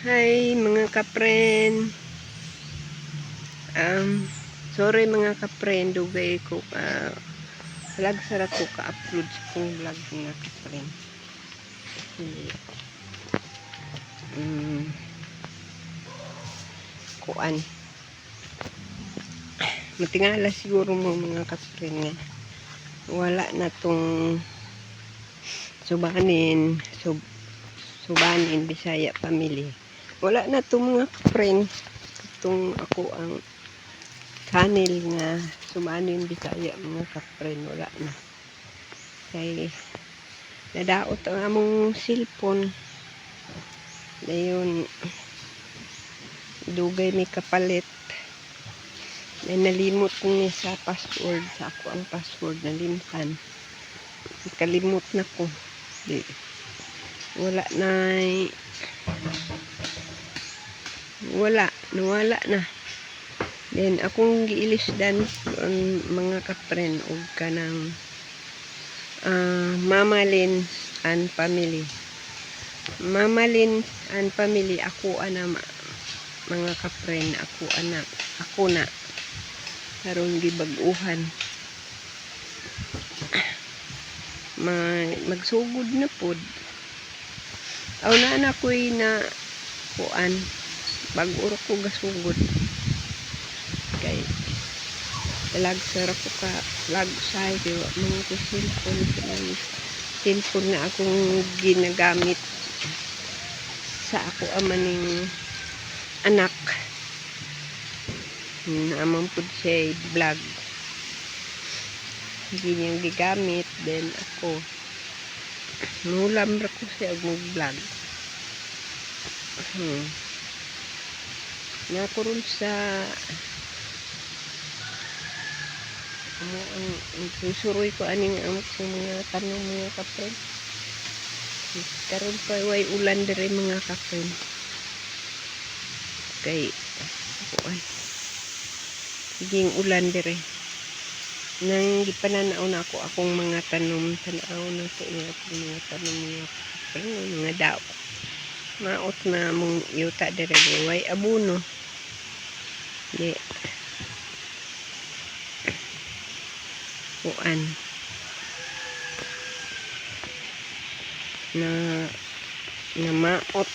Hi mga kapren. Sorry mga kapren, dugay ko vlog sara ko ka-upload sa kong vlog mga kapren. Kuan. Matingala siguro mo mga kapren nga wala na tong subanin Bisaya family. Wala na tong mga kapren. Itong ako ang channel nga subanin Bisaya mga kapren, wala na. Kay nadaot ang among cellphone. Dayon dugay may kapalit. Nalimot ni sa password sa ako ang password nalimtan. Kalimot na ko. Nawala na. Then akong giilisdan ang mga kapren og kanang Mama Lynn and family. Mama Lynn and family ako ana mga kapren, ako na karon gibag-uhan. Magsugod na pod. Aw na ko'y na kuan bag-o ko gasugod. Kay lag sara ko ka lag say mga ko cellphone na akong ginagamit sa ako amaning anak naman po siya vlog, hindi niyang gigamit. Then ako nulam ra ko siya og vlog na karon sa ang susuroy ko aning mga tanong mga kapren. Karon pa way ulan diri mga kapren. Kay kuan higing ulan dire nang gipananaw na ako akong mga tanom. Tanaw na ko mga tanom mga kapren, mga daw maot na mong yuta dire way abuno di kuan na maot